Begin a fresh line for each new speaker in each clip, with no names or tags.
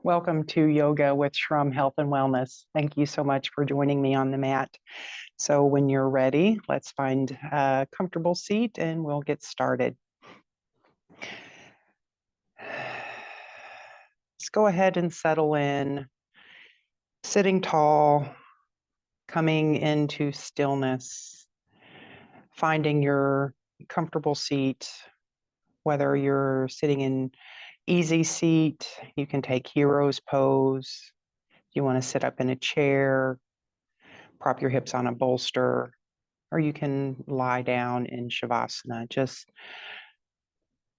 Welcome to Yoga with Shrum Health and Wellness. Thank you so much for joining me on the mat. So when you're ready, let's find a comfortable seat and we'll get started. Let's go ahead and settle in, sitting tall, coming into stillness, finding your comfortable seat, whether you're sitting in easy seat, you can take hero's pose. You want to sit up in a chair, prop your hips on a bolster, or you can lie down in Shavasana, just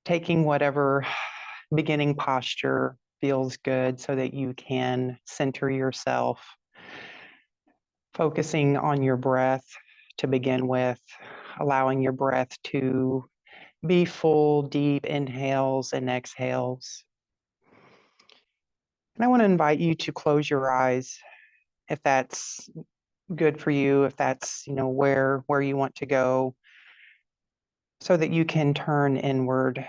taking whatever beginning posture feels good so that you can center yourself, focusing on your breath to begin with, allowing your breath to be full, deep inhales and exhales. And I want to invite you to close your eyes if that's good for you, if that's, where you want to go, so that you can turn inward,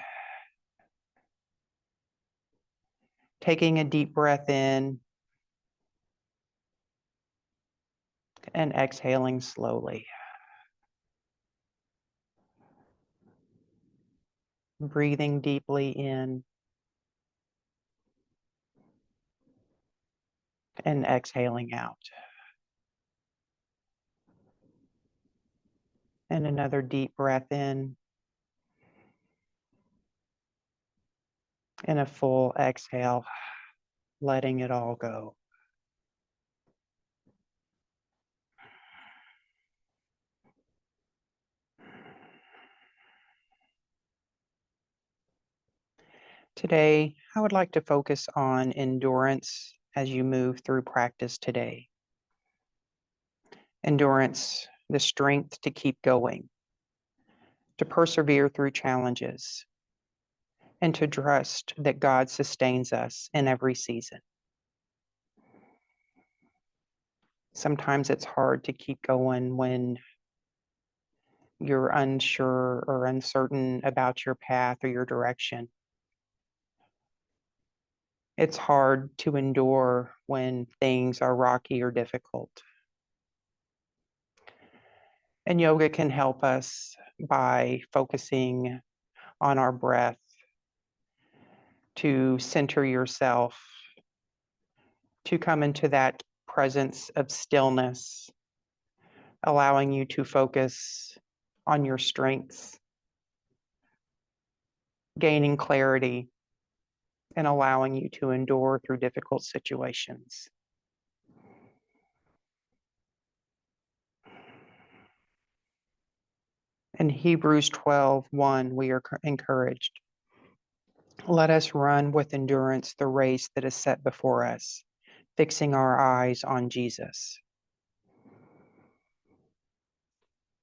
taking a deep breath in and exhaling slowly. Breathing deeply in and exhaling out. And another deep breath in and a full exhale, letting it all go. Today, I would like to focus on endurance as you move through practice today. Endurance, the strength to keep going, to persevere through challenges, and to trust that God sustains us in every season. Sometimes it's hard to keep going when you're unsure or uncertain about your path or your direction. It's hard to endure when things are rocky or difficult. And yoga can help us by focusing on our breath to center yourself, to come into that presence of stillness, allowing you to focus on your strengths, gaining clarity, and allowing you to endure through difficult situations. In Hebrews 12:1, we are encouraged. Let us run with endurance the race that is set before us, fixing our eyes on Jesus.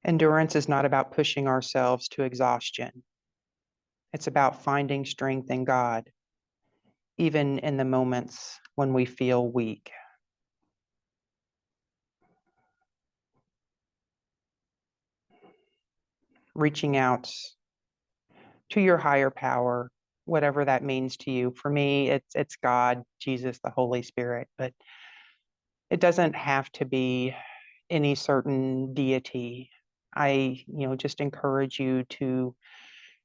Endurance is not about pushing ourselves to exhaustion. It's about finding strength in God, even in the moments when we feel weak. Reaching out to your higher power, whatever that means to you. For me, it's God, Jesus, the Holy Spirit, but it doesn't have to be any certain deity. I, just encourage you to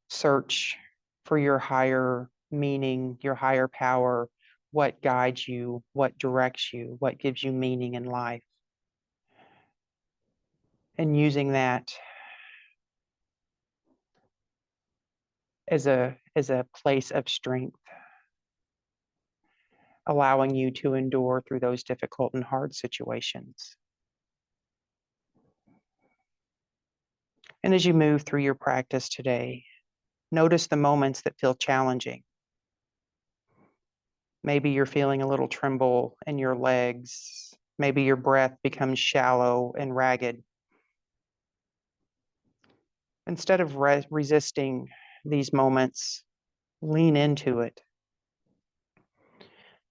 search for your higher meaning, your higher power, what guides you, what directs you, what gives you meaning in life. And using that as a place of strength, allowing you to endure through those difficult and hard situations. And as you move through your practice today, notice the moments that feel challenging. Maybe you're feeling a little tremble in your legs. Maybe your breath becomes shallow and ragged. Instead of resisting these moments, lean into it.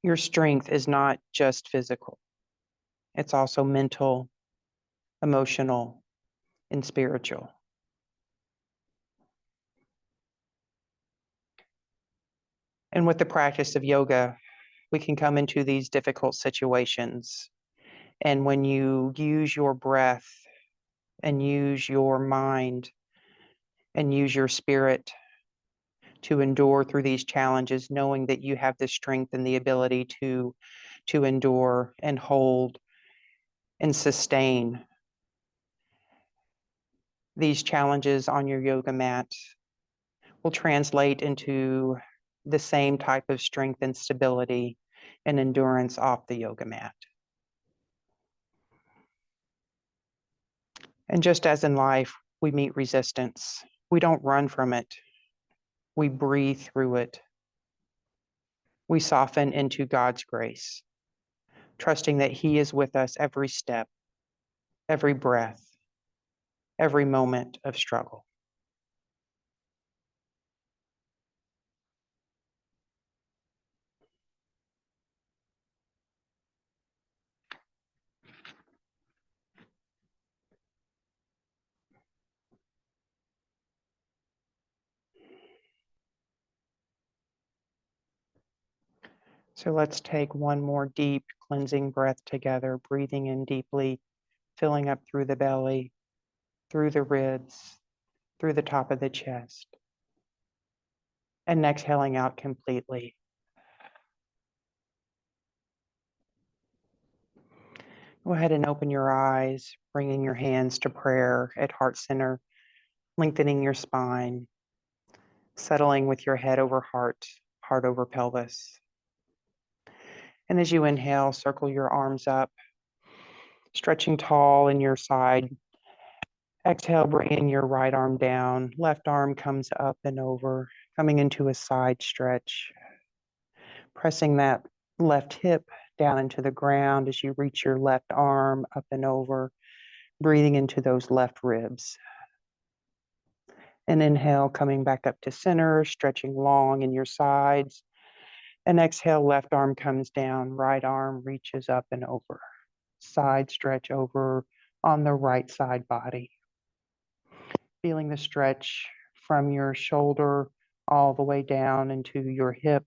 Your strength is not just physical. It's also mental, emotional, and spiritual. And with the practice of yoga, we can come into these difficult situations. And when you use your breath and use your mind and use your spirit to endure through these challenges, knowing that you have the strength and the ability to endure and hold and sustain these challenges on your yoga mat, will translate into the same type of strength and stability and endurance off the yoga mat. And just as in life, we meet resistance. We don't run from it. We breathe through it. We soften into God's grace, trusting that He is with us every step, every breath, every moment of struggle. So let's take one more deep cleansing breath together, breathing in deeply, filling up through the belly, through the ribs, through the top of the chest, and exhaling out completely. Go ahead and open your eyes, bringing your hands to prayer at heart center, lengthening your spine, settling with your head over heart, heart over pelvis. And as you inhale, circle your arms up, stretching tall in your side. Exhale, bringing your right arm down. Left arm comes up and over, coming into a side stretch. Pressing that left hip down into the ground as you reach your left arm up and over, breathing into those left ribs. And inhale, coming back up to center, stretching long in your sides. And exhale, left arm comes down, right arm reaches up and over. Side stretch over on the right side body. Feeling the stretch from your shoulder all the way down into your hip.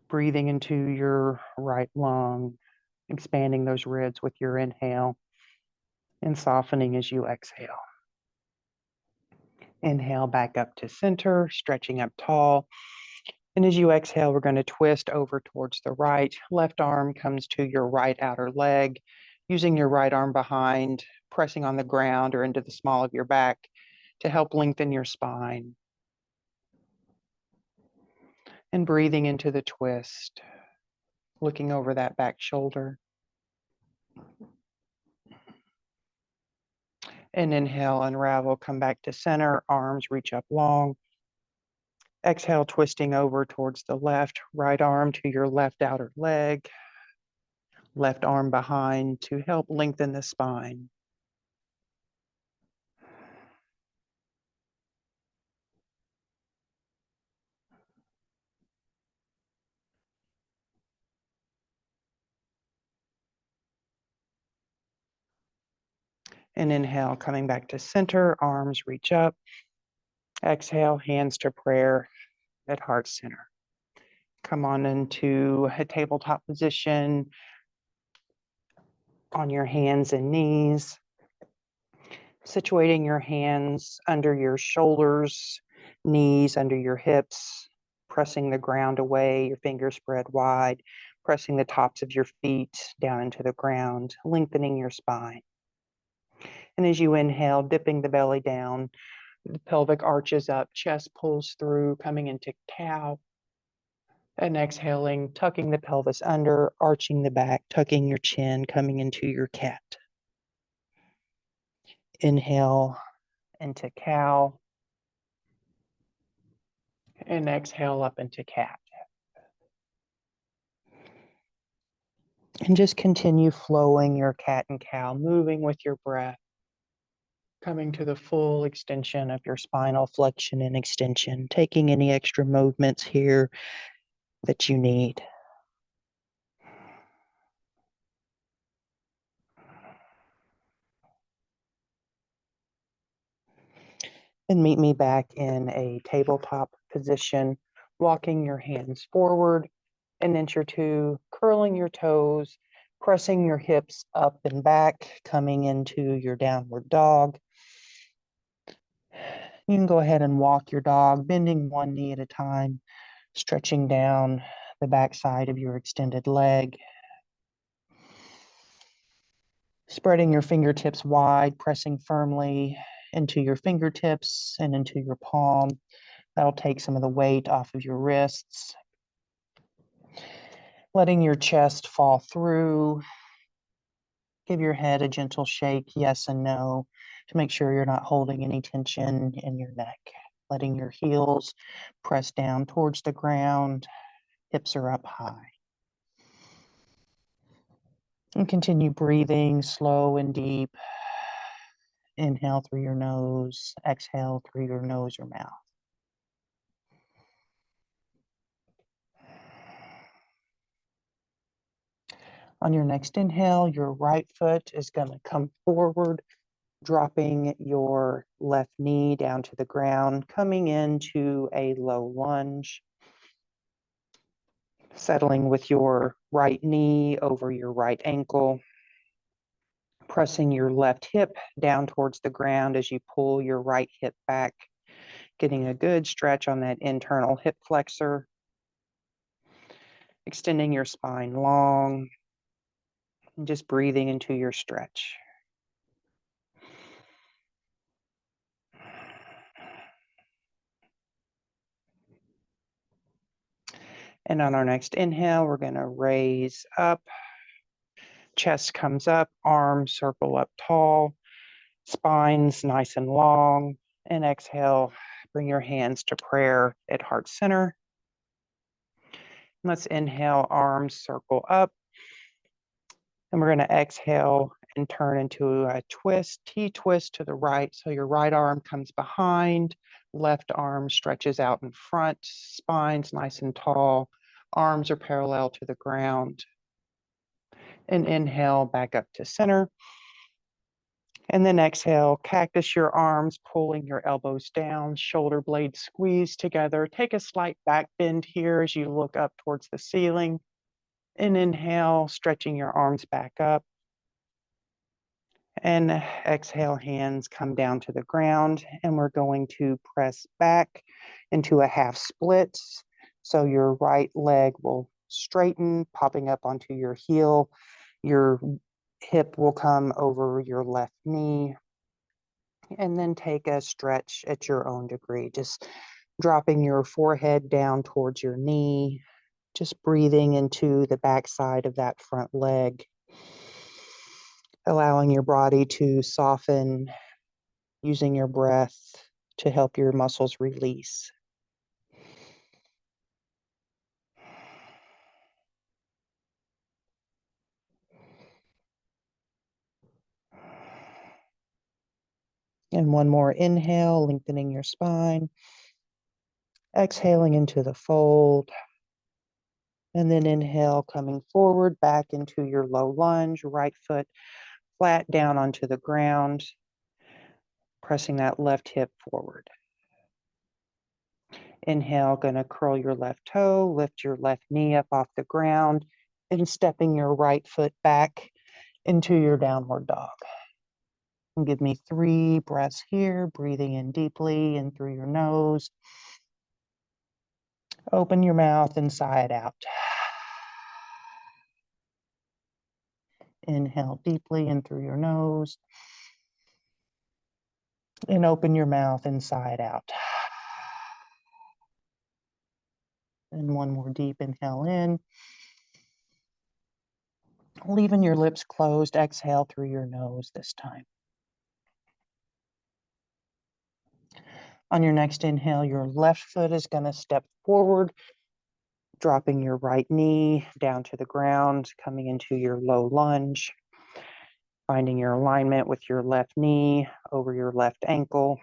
Breathing into your right lung, expanding those ribs with your inhale and softening as you exhale. Inhale back up to center, stretching up tall. And as you exhale, we're going to twist over towards the right. Left arm comes to your right outer leg, using your right arm behind, pressing on the ground or into the small of your back to help lengthen your spine. And breathing into the twist, looking over that back shoulder. And inhale, unravel, come back to center, arms reach up long. Exhale, twisting over towards the left, right arm to your left outer leg, left arm behind to help lengthen the spine. And inhale, coming back to center, arms reach up. Exhale, hands to prayer at heart center. Come on into a tabletop position on your hands and knees, situating your hands under your shoulders, knees under your hips, pressing the ground away, your fingers spread wide, pressing the tops of your feet down into the ground, lengthening your spine. And as you inhale, dipping the belly down, the pelvic arches up, chest pulls through, coming into cow. And exhaling, tucking the pelvis under, arching the back, tucking your chin, coming into your cat. Inhale into cow. And exhale up into cat. And just continue flowing your cat and cow, moving with your breath, coming to the full extension of your spinal flexion and extension, taking any extra movements here that you need. And meet me back in a tabletop position, walking your hands forward, an inch or two, curling your toes, pressing your hips up and back, coming into your downward dog. You can go ahead and walk your dog, bending one knee at a time, stretching down the back side of your extended leg. Spreading your fingertips wide, pressing firmly into your fingertips and into your palm. That'll take some of the weight off of your wrists. Letting your chest fall through. Give your head a gentle shake, yes and no, to make sure you're not holding any tension in your neck. Letting your heels press down towards the ground. Hips are up high. And continue breathing slow and deep. Inhale through your nose, exhale through your nose or mouth. On your next inhale, your right foot is going to come forward, dropping your left knee down to the ground, coming into a low lunge. Settling with your right knee over your right ankle. Pressing your left hip down towards the ground as you pull your right hip back, getting a good stretch on that internal hip flexor. Extending your spine long, and just breathing into your stretch. And on our next inhale, we're going to raise up. Chest comes up, arms circle up tall, spine's nice and long. And exhale, bring your hands to prayer at heart center. Let's inhale, arms circle up. And we're going to exhale and turn into a twist, T-twist to the right. So your right arm comes behind, left arm stretches out in front, spine's nice and tall, arms are parallel to the ground. And inhale back up to center. And then exhale, cactus your arms, pulling your elbows down, shoulder blades squeeze together. Take a slight back bend here as you look up towards the ceiling. And inhale, stretching your arms back up. And exhale, hands come down to the ground. And we're going to press back into a half split. So your right leg will straighten, popping up onto your heel. Your hip will come over your left knee. And then take a stretch at your own degree, just dropping your forehead down towards your knee, just breathing into the backside of that front leg, allowing your body to soften, using your breath to help your muscles release. And one more inhale, lengthening your spine. Exhaling into the fold. And then inhale, coming forward, back into your low lunge, right foot flat down onto the ground, pressing that left hip forward. Inhale, going to curl your left toe, lift your left knee up off the ground, and stepping your right foot back into your downward dog. And give me 3 breaths here, breathing in deeply in through your nose. Open your mouth and sigh it out. Inhale deeply in through your nose. And open your mouth and sigh it out. And one more deep inhale in. Leaving your lips closed, exhale through your nose this time. On your next inhale, your left foot is going to step forward, dropping your right knee down to the ground, coming into your low lunge, finding your alignment with your left knee over your left ankle,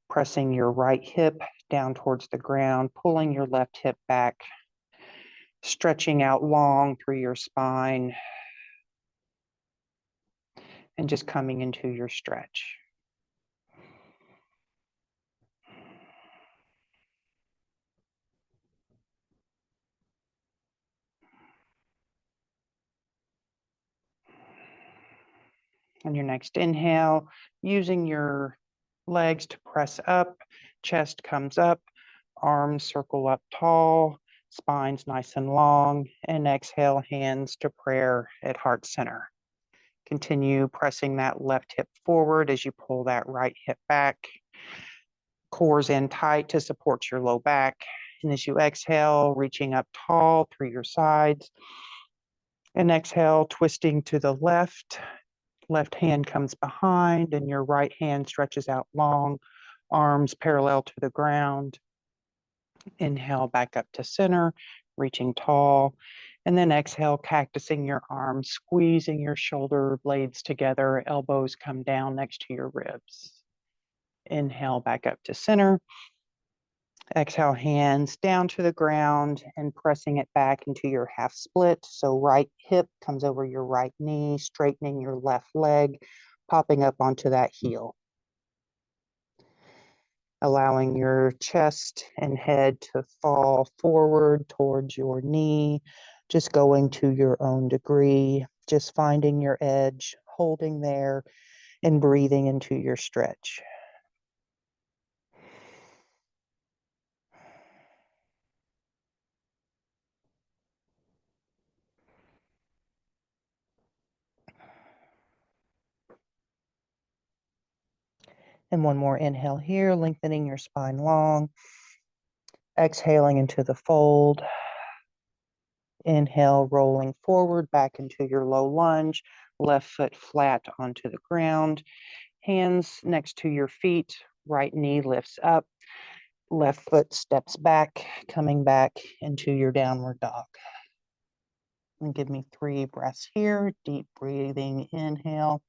pressing your right hip down towards the ground, pulling your left hip back, stretching out long through your spine, and just coming into your stretch. On your next inhale, using your legs to press up, chest comes up, arms circle up tall, spine's nice and long, and exhale, hands to prayer at heart center. Continue pressing that left hip forward as you pull that right hip back. Core's in tight to support your low back. And as you exhale, reaching up tall through your sides. And exhale, twisting to the left. Left hand comes behind and your right hand stretches out long, arms parallel to the ground. Inhale back up to center, reaching tall. And then exhale, cactusing your arms, squeezing your shoulder blades together, elbows come down next to your ribs. Inhale back up to center. Exhale, hands down to the ground and pressing it back into your half split. So right hip comes over your right knee, straightening your left leg, popping up onto that heel. Allowing your chest and head to fall forward towards your knee, just going to your own degree, just finding your edge, holding there, and breathing into your stretch. And one more inhale here, lengthening your spine long. Exhaling into the fold. Inhale, rolling forward back into your low lunge, left foot flat onto the ground, hands next to your feet, right knee lifts up, left foot steps back, coming back into your downward dog. And give me 3 breaths here, deep breathing, inhale.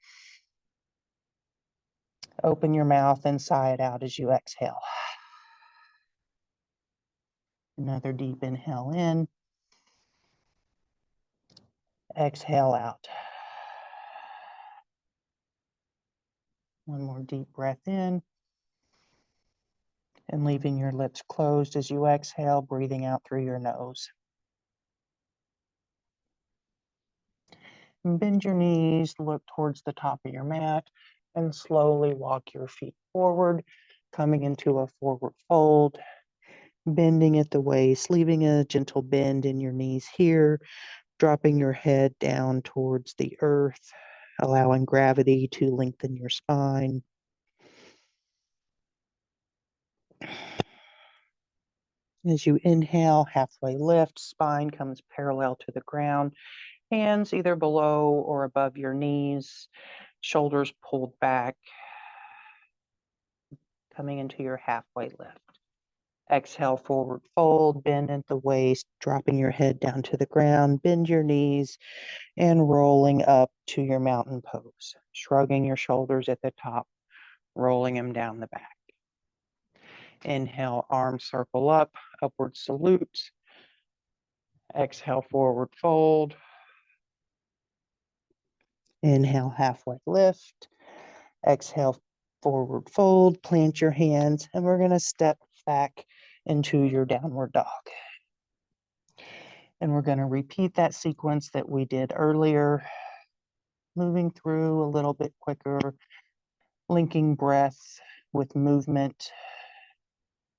Open your mouth and sigh it out as you exhale. Another deep inhale in. Exhale out. One more deep breath in. And leaving your lips closed as you exhale, breathing out through your nose. And bend your knees, look towards the top of your mat, and slowly walk your feet forward, coming into a forward fold, bending at the waist, leaving a gentle bend in your knees here, dropping your head down towards the earth, allowing gravity to lengthen your spine. As you inhale, halfway lift, spine comes parallel to the ground, hands either below or above your knees, shoulders pulled back, coming into your halfway lift. Exhale, forward fold, bend at the waist, dropping your head down to the ground, bend your knees, and rolling up to your mountain pose, shrugging your shoulders at the top, rolling them down the back. Inhale, arms circle up, upward salute. Exhale, forward fold. Inhale, halfway lift. Exhale, forward fold, plant your hands, and we're going to step back into your downward dog. And we're going to repeat that sequence that we did earlier, moving through a little bit quicker, linking breath with movement,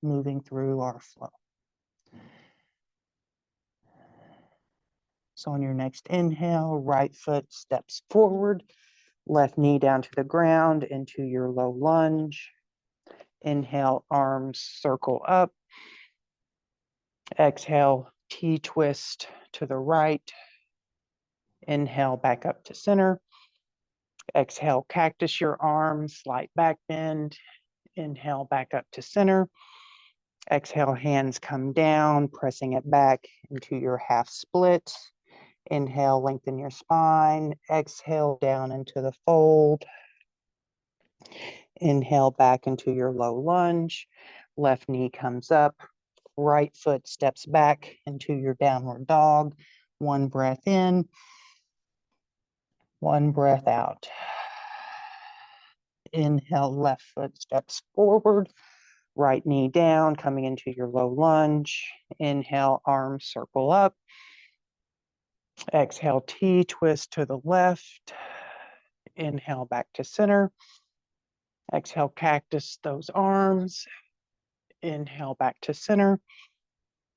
moving through our flow. So on your next inhale, right foot steps forward, left knee down to the ground into your low lunge. Inhale, arms circle up. Exhale, T-twist to the right. Inhale, back up to center. Exhale, cactus your arms, slight back bend. Inhale, back up to center. Exhale, hands come down, pressing it back into your half split. Inhale, lengthen your spine. Exhale, down into the fold. Inhale, back into your low lunge. Left knee comes up. Right foot steps back into your downward dog. One breath in. One breath out. Inhale, left foot steps forward. Right knee down, coming into your low lunge. Inhale, arms circle up. Exhale, T, twist to the left. Inhale back to center. Exhale, cactus those arms. Inhale back to center.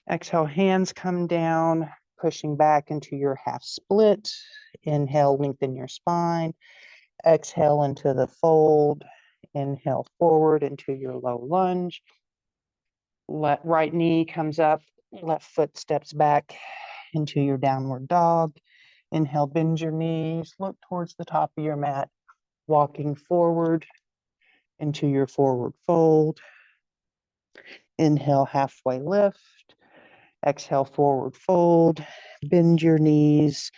Exhale, hands come down, pushing back into your half split. Inhale, lengthen your spine. Exhale into the fold. Inhale forward into your low lunge. Right knee comes up, left foot steps back into your downward dog. Inhale, bend your knees, look towards the top of your mat, walking forward into your forward fold. Inhale, halfway lift. Exhale, forward fold. Bend your knees,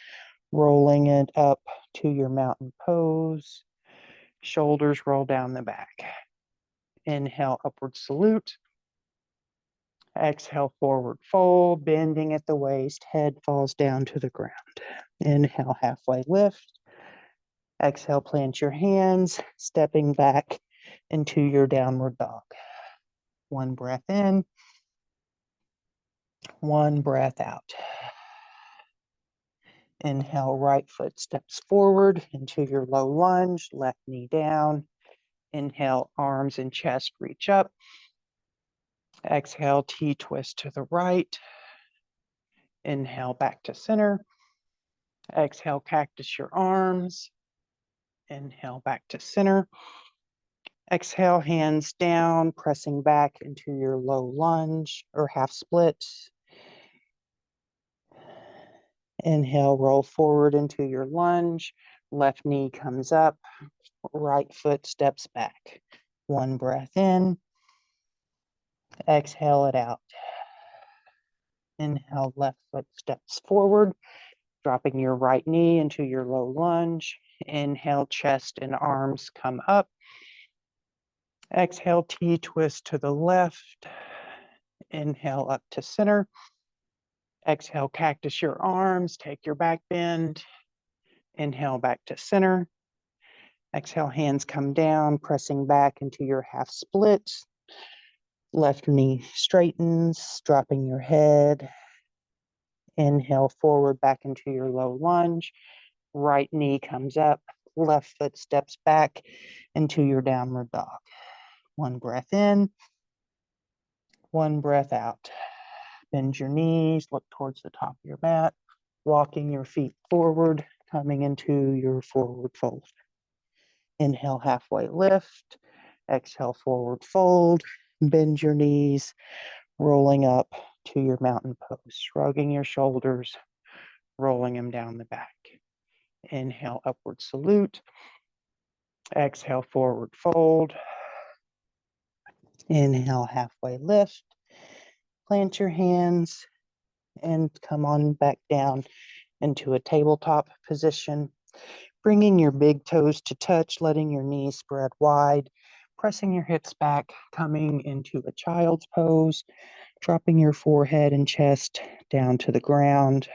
rolling it up to your mountain pose. Shoulders roll down the back. Inhale, upward salute. Exhale, forward fold, bending at the waist, head falls down to the ground. Inhale, halfway lift. Exhale, plant your hands, stepping back into your downward dog. One breath in, one breath out. Inhale, right foot steps forward into your low lunge, left knee down. Inhale, arms and chest reach up. Exhale, T-twist to the right. Inhale, back to center. Exhale, cactus your arms. Inhale, back to center. Exhale, hands down, pressing back into your low lunge or half split. Inhale, roll forward into your lunge. Left knee comes up, right foot steps back. One breath in. Exhale it out. Inhale, left foot steps forward, dropping your right knee into your low lunge. Inhale, chest and arms come up. Exhale, T-twist to the left. Inhale, up to center. Exhale, cactus your arms, take your back bend. Inhale, back to center. Exhale, hands come down, pressing back into your half split. Left knee straightens, dropping your head. Inhale, forward back into your low lunge. Right knee comes up, left foot steps back into your downward dog. One breath in, one breath out. Bend your knees, look towards the top of your mat, walking your feet forward, coming into your forward fold. Inhale, halfway lift. Exhale, forward fold. Bend your knees, rolling up to your mountain pose, shrugging your shoulders, rolling them down the back. Inhale, upward salute. Exhale, forward fold. Inhale, halfway lift. Plant your hands and come on back down into a tabletop position, bringing your big toes to touch, letting your knees spread wide, pressing your hips back, coming into a child's pose, dropping your forehead and chest down to the ground.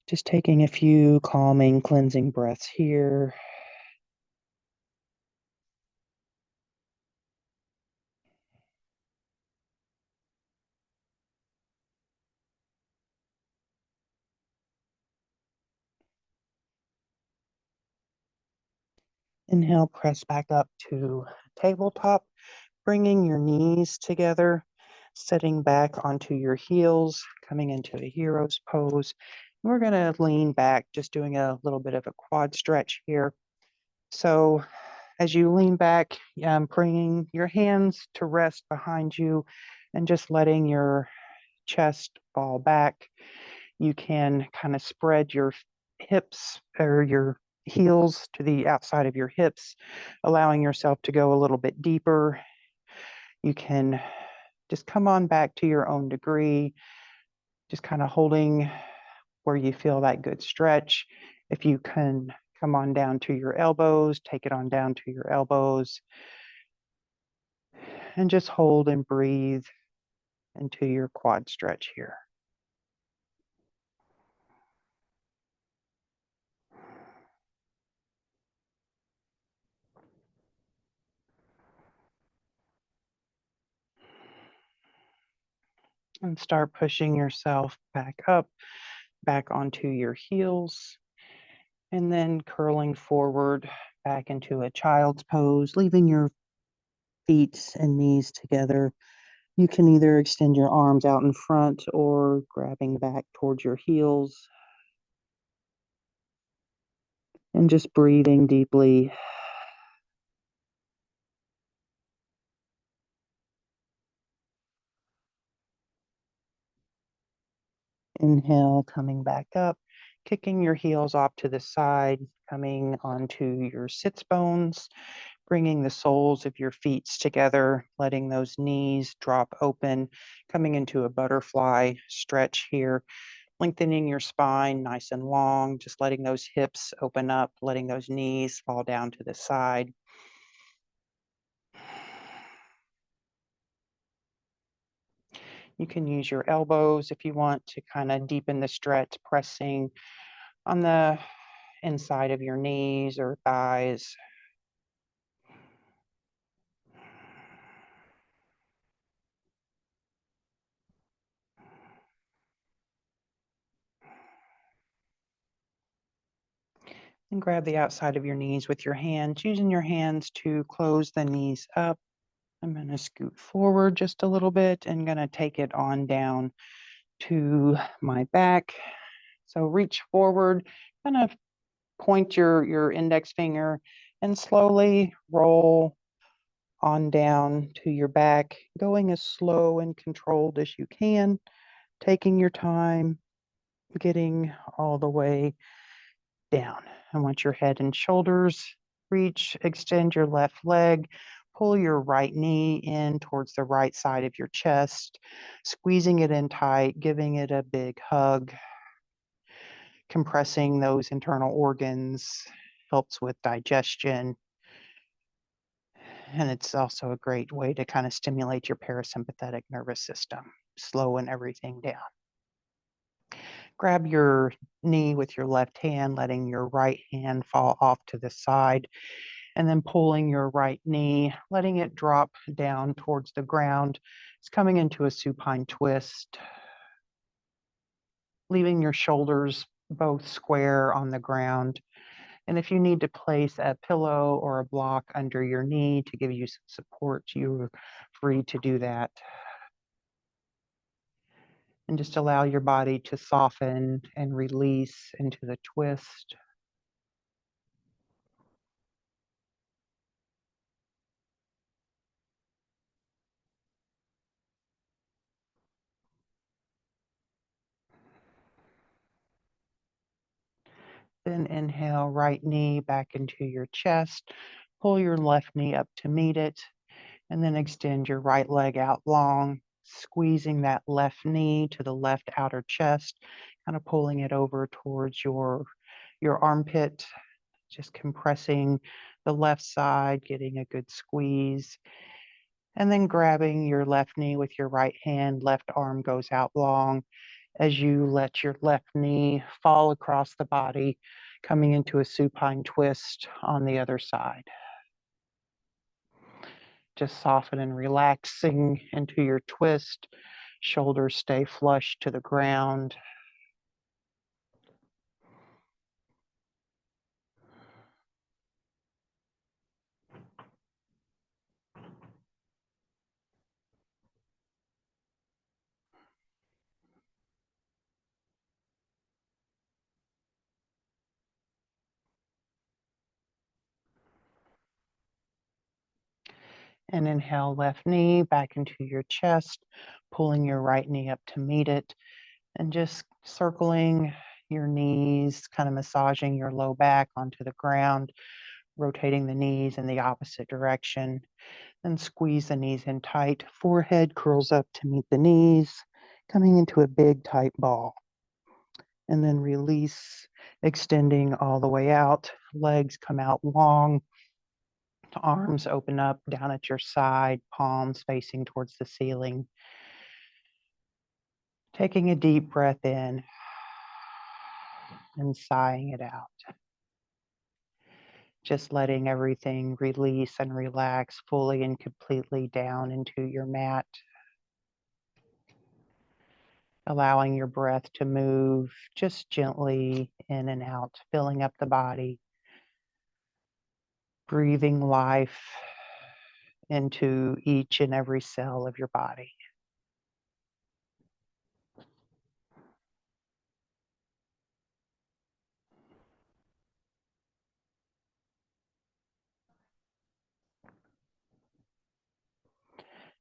Just taking a few calming, cleansing breaths here. Inhale, press back up to tabletop, bringing your knees together, sitting back onto your heels, coming into a hero's pose. We're going to lean back, just doing a little bit of a quad stretch here. So as you lean back, bringing your hands to rest behind you and just letting your chest fall back. You can kind of spread your hips or your heels to the outside of your hips, allowing yourself to go a little bit deeper. You can just come on back to your own degree, just kind of holding where you feel that good stretch. If you can come on down to your elbows, take it on down to your elbows, and just hold and breathe into your quad stretch here. And start pushing yourself back up, back onto your heels. And then curling forward back into a child's pose, leaving your feet and knees together. You can either extend your arms out in front or grabbing back towards your heels and just breathing deeply. Inhale, coming back up, kicking your heels off to the side, coming onto your sits bones, bringing the soles of your feet together, letting those knees drop open, coming into a butterfly stretch here, lengthening your spine nice and long, just letting those hips open up, letting those knees fall down to the side. You can use your elbows if you want to kind of deepen the stretch, pressing on the inside of your knees or thighs. And grab the outside of your knees with your hands, using your hands to close the knees up. I'm going to scoot forward just a little bit and going to take it on down to my back. So reach forward, kind of point your index finger and slowly roll on down to your back, going as slow and controlled as you can, taking your time, getting all the way down. I want your head and shoulders reach, extend your left leg, pull your right knee in towards the right side of your chest, squeezing it in tight, giving it a big hug, compressing those internal organs, helps with digestion. And it's also a great way to kind of stimulate your parasympathetic nervous system, slowing everything down. Grab your knee with your left hand, letting your right hand fall off to the side, and then pulling your right knee, letting it drop down towards the ground. It's coming into a supine twist, leaving your shoulders both square on the ground. And if you need to place a pillow or a block under your knee to give you some support, you're free to do that. And just allow your body to soften and release into the twist. Then inhale, right knee back into your chest. Pull your left knee up to meet it. And then extend your right leg out long, squeezing that left knee to the left outer chest, kind of pulling it over towards your armpit, just compressing the left side, getting a good squeeze. And then grabbing your left knee with your right hand, left arm goes out long as you let your left knee fall across the body, coming into a supine twist on the other side. Just soften and relaxing into your twist. Shoulders stay flush to the ground. And inhale, left knee back into your chest, pulling your right knee up to meet it, and just circling your knees, kind of massaging your low back onto the ground, rotating the knees in the opposite direction. Then squeeze the knees in tight. Forehead curls up to meet the knees, coming into a big tight ball. And then release, extending all the way out. Legs come out long. Arms open up down at your side, palms facing towards the ceiling. Taking a deep breath in and sighing it out. Just letting everything release and relax fully and completely down into your mat. allowing your breath to move just gently in and out, filling up the body, breathing life into each and every cell of your body.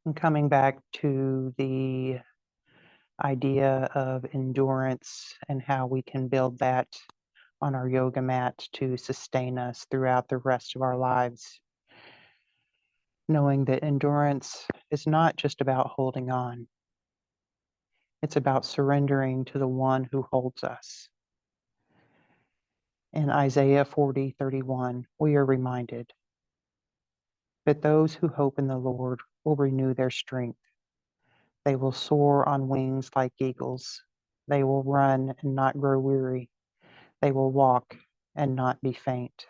And coming back to the idea of endurance and how we can build that on our yoga mat to sustain us throughout the rest of our lives. Knowing that endurance is not just about holding on. It's about surrendering to the one who holds us. In Isaiah 40:31, we are reminded that those who hope in the Lord will renew their strength. They will soar on wings like eagles. They will run and not grow weary. They will walk and not be faint.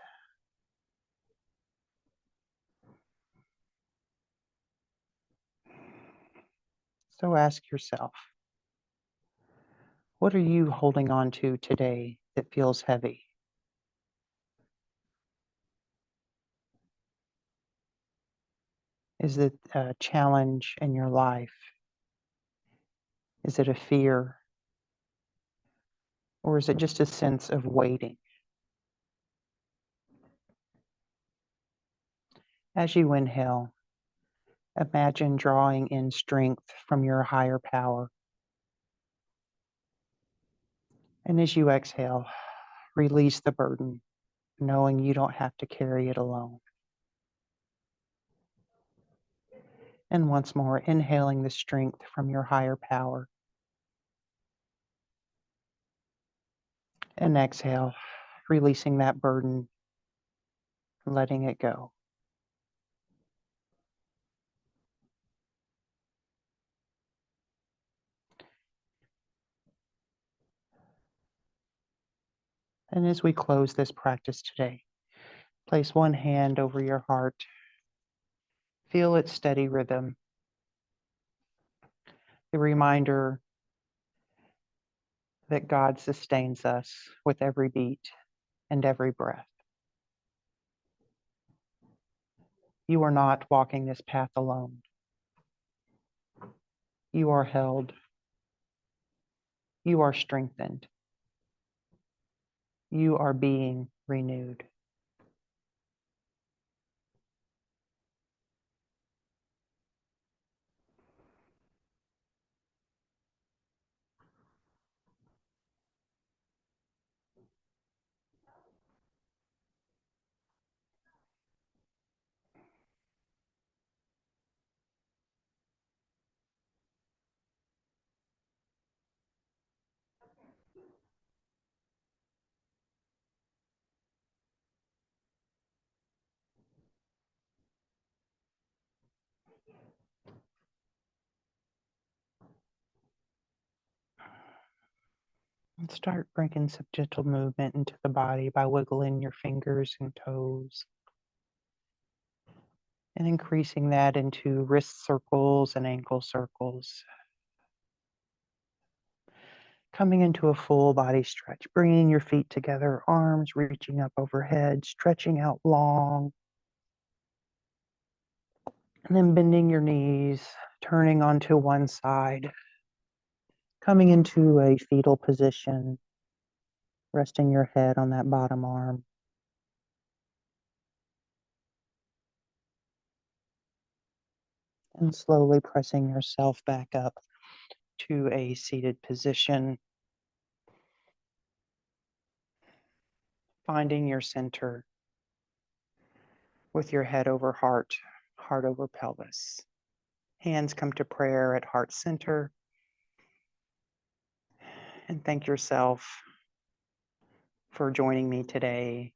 So ask yourself, what are you holding on to today that feels heavy? Is it a challenge in your life? Is it a fear? Or is it just a sense of waiting? As you inhale, imagine drawing in strength from your higher power. And as you exhale, release the burden, knowing you don't have to carry it alone. And once more, inhaling the strength from your higher power. And exhale, releasing that burden, letting it go. And as we close this practice today, place one hand over your heart. Feel its steady rhythm. The reminder that God sustains us with every beat and every breath. You are not walking this path alone. You are held. You are strengthened. You are being renewed. And start bringing some gentle movement into the body by wiggling your fingers and toes. And increasing that into wrist circles and ankle circles. Coming into a full body stretch, bringing your feet together, arms reaching up overhead, stretching out long. And then bending your knees, turning onto one side, coming into a fetal position, resting your head on that bottom arm. And slowly pressing yourself back up to a seated position. Finding your center with your head over heart, heart over pelvis. Hands come to prayer at heart center. And thank yourself for joining me today,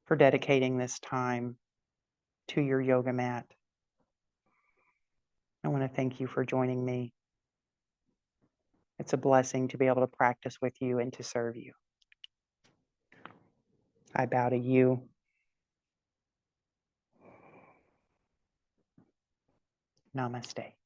for dedicating this time to your yoga mat. I want to thank you for joining me. It's a blessing to be able to practice with you and to serve you. I bow to you. Namaste.